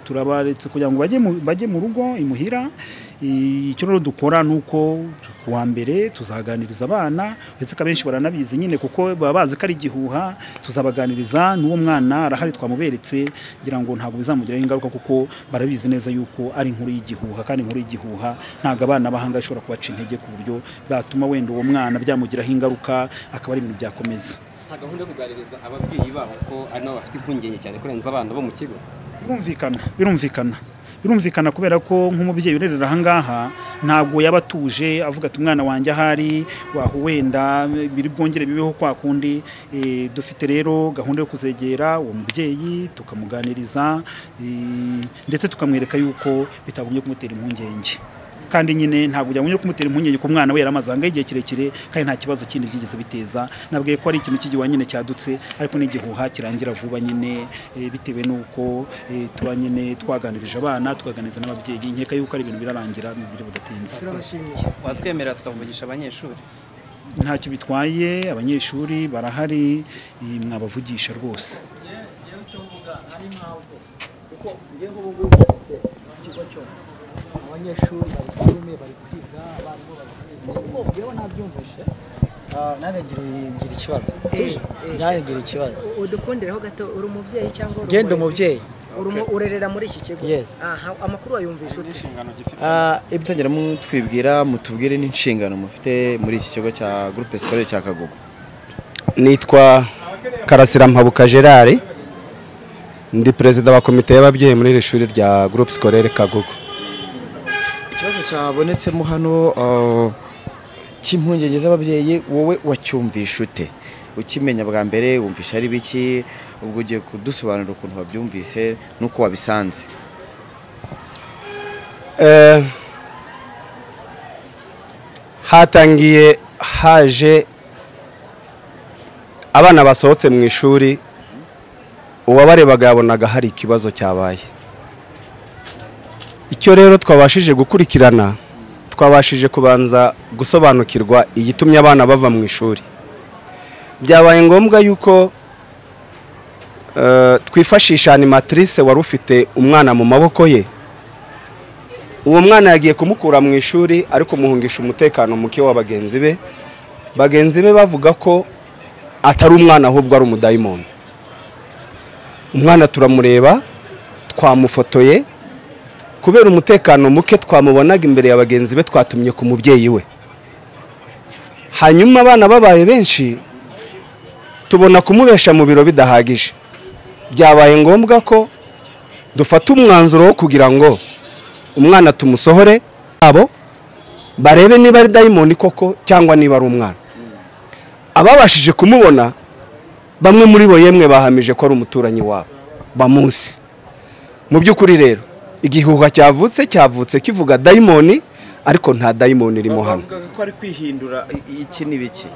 turabaretse kugira ngo bajye mu rugo imuhira. Icyo rero dukora nuko kuwa mbere tuzaganiriza abana, ndetse abenshi baranabizi nyine kuko baba bazi ko ari igihuha. Tuzabaganiriza n'uwo mwana arahari twamuberetse, ngira ngo ntabwo bizamugiraho ingaruka kuko barabizi neza yuko ari inkuru y'igihuha, kandi inkuru y'igihuha ntabwo abana bahanga ishobora kubaca intege ku buryo bwatuma wenda uwo mwana byamugiraho ingaruka akaba ari ibintu byakomeza. Nta gahunda yo kuganiriza ababyeyi babo ko ari nabo bafite impungenge cyane kurenza abana bo mu kigo? Birumvikana kubera ko nk'umubyeyi urerera aha ngaha ntabwo yaba atuje avuga ati umwana wanjye ahari waho wenda biri bwongere bibeho kwa kundi. Dufite rero gahunda yo kuzegera uwo mubyeyi tukamuganiriza ndetse tukamwereka yuko bitagumye kumutera impungenge, kandi nyine ntabwo ujya kumutera impungenge ku mwana we yaramazanga igihe kirekire kandi nta kibazo kindi byigeze biteza. Nabwiye ko ari ikintu cy'igihuha nyine cyadutse, ariko n'igihuha kirangira vuba nyine bitewe n'uko tuba nyine twaganirije abana tukaganiriza n'ababyeyi. Nkeka yuko ari ibintu birarangira mu buryo budatinze. Watwemerera tukavugisha abanyeshuri? Ntacyo bitwaye, abanyeshuri barahari, mwabavugisha rwose. Abanyeshuri bari kwiga, abarimu bari kwiga, nabyumvishe ngira ikibazo ngira ikibazo. Udukundireho gato, uri umubyeyi cyangwa uri genda umubyeyi? Urerera muri iki kigo? Yes. Amakuru wayumvishe ute? Ibitangira mutwibwira mutubwire n'inshingano mufite muri iki kigo cya Groupe Scolaire cya Kagugu. Nitwa Karasira Mpabuka Gerard, ndi perezida wa komite y'ababyeyi muri iri shuri rya Groupe Scolaire Kagugu. Ikibazo cyabonetsemo hano cy'impungenge z'ababyeyi, wowe wacyumvisha ute? Ukimenya bwa mbere wumvisha ari biki? Ubwo ugiye kudusobanurira ukuntu wabyumvise nuko wabisanze. Hatangiye haje abana basohotse mu ishuri, uwabarebaga yabonaga hari ikibazo cyabaye. Icyo rero twabashije gukurikirana, twabashije kubanza gusobanukirwa igitumye abana bava mu ishuri. Byabaye ngombwa yuko twifashisha animatrice wari ufite umwana mu maboko ye. Uwo mwana yagiye kumukura mu ishuri ariko muhungisha umutekano muke wa bagenzi be. Bagenzi be bavuga ko atari umwana ahubwo ari umudayimoni. Umwana turamureba, twamufotoye, kubera umutekano muke twamubonaga imbere ya bagenzi be twatumye ku mubyeyi we. Hanyuma abana babaye benshi tubona kumubesha mu biro bidahagije. Byabaye ngombwa ko dufata umwanzuro wo kugira ngo umwana tumusohore abo barebe niba ari dayimoni koko cyangwa niba ari umwana. Ababashije kumubona bamwe muri bo yemwe bahamije ko ari umuturanyi wabo bamuzi. Mu by'ukuri rero igihuha cyavutse kivuga dayimoni, ariko nta dayimoni irimo hano. Bavuga ko ari kwihindura iki n'ibiki.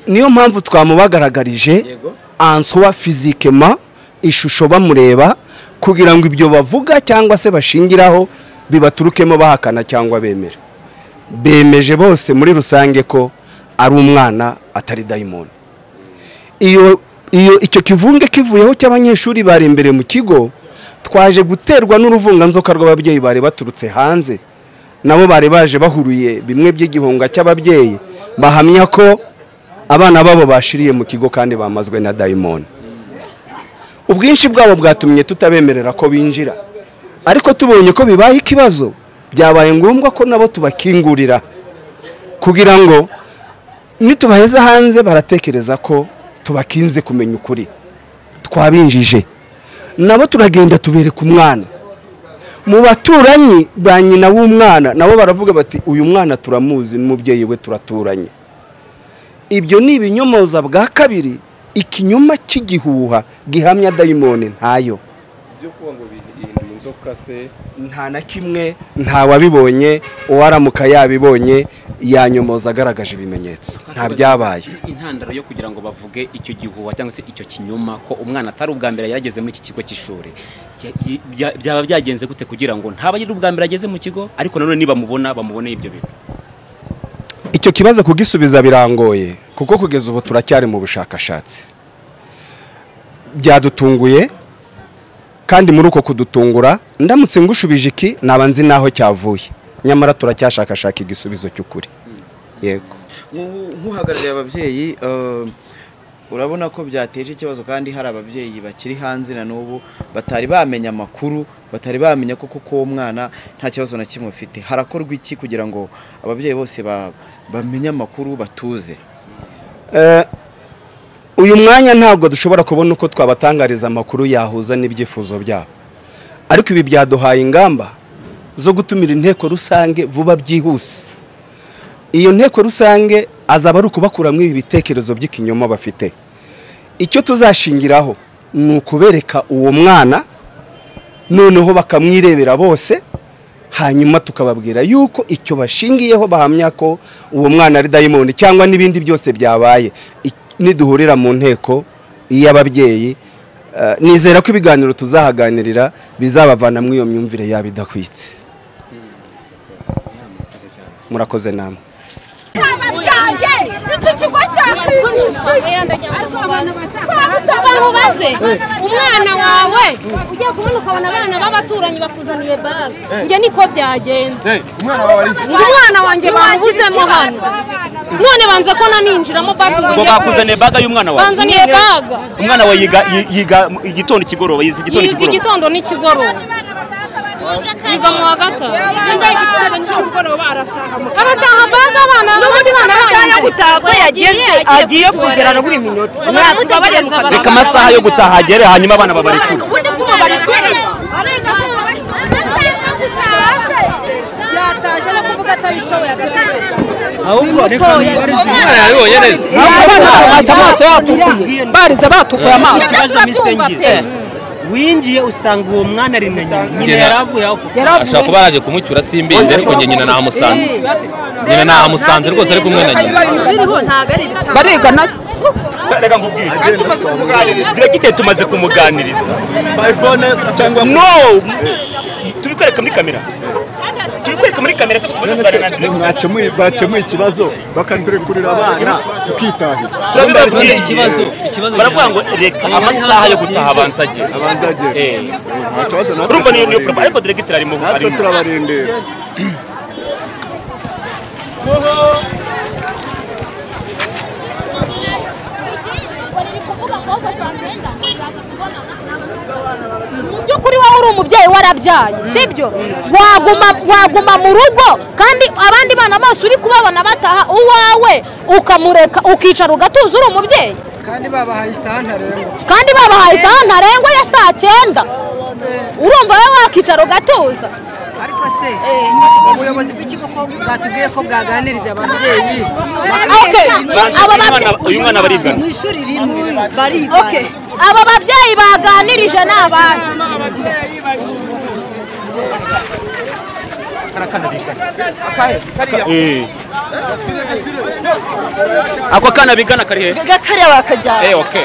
Niyo mpamvu twamubagaragarije answa physiquement ishusho bamureba kugira ngo ibyo bavuga cyangwa se bashingiraho bibaturukemo bahakana cyangwa bemera. Bemeje bose muri rusange ko ari umwana atari dayimoni. Iyo icyo kivunge kivuyeho cy'abanyeshuri bari imbere mu kigo, twaje guterwa n'uruvunganzoka rw'ababyeyi bari baturutse hanze nabo bari baje bahuruye bimwe by'igihunga cy'ababyeyi bahamya ko abana babo bashiriye mu kigo kandi bamazwe na dayimoni. Ubwinshi bwabo bwatumye tutabemerera ko binjira, ariko tubonye ko bibaye ikibazo byabaye ngombwa ko nabo tubakingurira kugira ngo nitubaheza hanze baratekereza ko tubakinze kumenya ukuri. Twabinjije nabo turagenda tubereka umwana mu baturanyi ba nyina w'umwana, nabo baravuga bati uyu mwana turamuzi n'umubyeyi we turaturanye. Ibyo ni ibinyomoza bwa kabiri, ikinyoma cy'igihuha gihamya dayimoni ntayo. Byo kuba ngo bihinduye inzoka se nta na kimwe, nta wabibonye, uwaramuka yabibonye yanyomoza agaragaje ibimenyetso, nta byabaye. Intandaro yo kugira ngo bavuge icyo gihuha cyangwa se icyo kinyoma ko umwana atari ubwa mbere yarageze muri iki kigo cy'ishuri, byaba byagenze gute kugira ngo ntabayiri ubwa mbere ageze mu kigo ariko nanone niba bamubone ibyo bintu? Icyo kibazo kugisubiza birangoye kuko kugeza ubu turacyari mu bushakashatsi. Byadutunguye kandi muri uko kudutungura ndamutse ngushubije iki naba nzi naho cyavuye, nyamara turacyashakashaka igisubizo cy'ukuri. Yego, nk'uhagarariye ababyeyi urabona ko byateje ikibazo kandi hari ababyeyi bakiri hanze na n'ubu batari bamenya amakuru, batari bamenya ko uwo mwana nta kibazo na kimwe ufite. Harakorwa iki kugira ngo ababyeyi bose bamenye amakuru batuze? Uyu mwanya ntabwo dushobora kubona uko twabatangariza amakuru yahuza n'ibyifuzo byabo, ariko ibi byaduhaye ingamba zo gutumira inteko rusange vuba byihuse. Iyo nteko rusange azaba ari ukubakuramo ibi bitekerezo by'ikinyoma bafite. Icyo tuzashingiraho ni ukubereka uwo mwana, noneho bakamwirebera bose, hanyuma tukababwira yuko icyo bashingiyeho bahamya ko uwo mwana ari dayimoni cyangwa n'ibindi byose byabaye. Niduhurira mu nteko y'ababyeyi, nizera ko ibiganiro tuzahaganirira bizabavana muri iyo myumvire yabo idakwitse. Murakoze namwe. Umwana wawe ugiye kubona ukabona abana b'abaturanyi bakuzaniye bag, njye niko byagenze. Umwana wanjye bamubuzemo hano, none banze ko naninjiramo basi ngo bakuzaniye bag y'umwana wawe. Banzaniye bag. Umwana wawe yiga igitondo kigoroba, yize igitondo kigoroba. Igitondo n'ikigoroba. Yiga mu wa gatatu. Arataha bag abana n'ubundi bana yo gutaha ko agiye kugera na buri minota. Reka amasaha yo gutaha agere hanyuma abana babarekura. Yataje no kuvuga atabishoboye agatebe. Ahubwo reka yabonye neza. Amaso yatukuye. Barize batukuye amaso. Winjiye usanga uwo mwana ari na nyina yaravuye aho. Ashaka kuba araje kumucyura simbize ariko nyina nahamusanze. Nyina nahamusanze rwose ari kumwe na nyina. Bariga nasi. Reka nkubwire. Tumaze kumuganiriza. Diregite tumaze kumuganiriza. By phone cyangwa no. Tubikwereka muri kamera. Tubikwereka muri kamera sako tumaze kuganira. Bakemuye ikibazo bakaturekurira abana tukitahira. Turababwiye ikibazo. Baravuga ngo reka amasaha yo gutaha abansage. Urumva niyo problem ariko diregite arimo. Natwe turabarindira. Kuri wowe uri umubyeyi warabyaye sibyo, waguma mu rugo kandi abandi bana bose uri kubabona bataha, uwawe ukamureka ukicara ugatuza uri umubyeyi. Kandi babahaye isaha ntarengwa. Ya saa 9. Urumva wowe wakicara ugatuza. Ariko se ubuyobozi bw'ikigo ko bwatubwiye ko bwaganirije ababyeyi. Uyu mwana barigana. Mu ishuri rimwe barigana. Okay. Aba babyeyi baganirije n'abana. Ako kana bigana kari he? Gakare bakajya. Okay.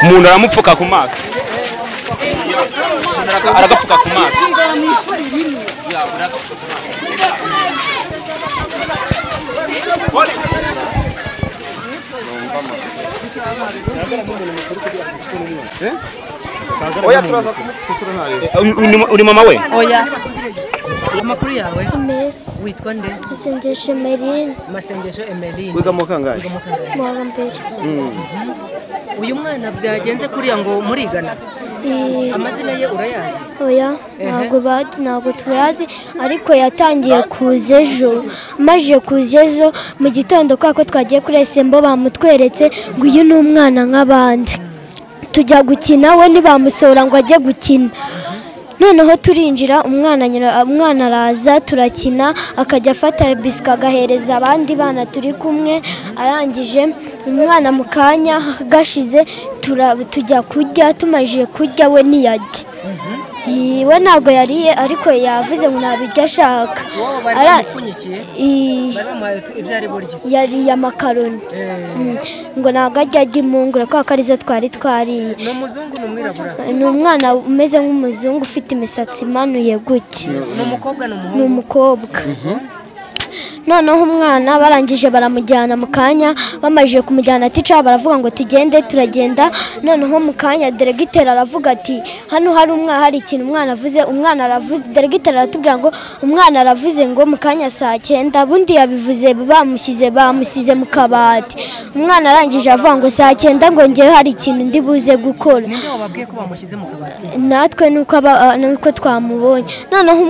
Umuntu aramupfuka ku maso, aragapfuka ku maso. oya turaza kumufukisura ntare uri mama we oya amakuru yawe Mesi witwa nde Masengesho Emeline Masengesho Emeline wiga mu kangahe mu wa mbere uyu mwana byagenze kuriya ngo murigana amazina ye urayazi oya ntabwo turayazi ariko yatangiye kuza ejo maze kuza ejo mu gitondo ko twagiye kuri esembo bamutweretse ngo uyu ni umwana nk'abandi tujya gukina we ntibamusohora ngo ajye gukina noneho turinjira umwana araza turakina akajya afata bisika agahereza abandi bana turi kumwe arangije umwana mu kanya gashize tujya kurya tumajije kurya we ntiyajya we ntabwo yariye ariko yavuze ngo ntabiryo ashaka yariye amakaroni ngo ntabwo ajya ajya impungure kubera ko arizo twari twariye ni umuzungu ni umwirabura ni umwana umeze nk'umuzungu ufite imisatsi imanuye gutya ni umukobwa ni umukobwa noneho umwana barangije baramujyana mu kanya bamajije kumujyana tica baravuga ngo tugende turagenda noneho mu kanya deregiteri aravuga ati hano hari ikintu umwana avuze deregiteri aratubwira ngo umwana aravuze ngo mu kanya saa 9 bundi yabivuze bamusize mu kabati umwana arangije avuga ngo saa 9 ngo ngewe hari ikintu ndi buze gukora ninde wababwiye ko bamushyize mu kabati natwe nuko twamubonye noneho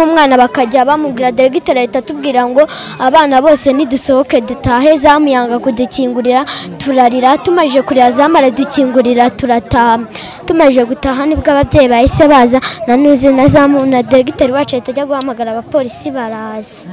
umwana bakajya bamubwira deregiteri ahita atubwira ngo abana bose nidusohoke dutahe zamu yanga kudukingurira turarira tumaje kurira zamu aradukingurira turataha tumaje gutaha nibwo ababyeyi bahise baza nanuze na zamu na deregiteri wacu ahita ajya guhamagara abapolisi baraza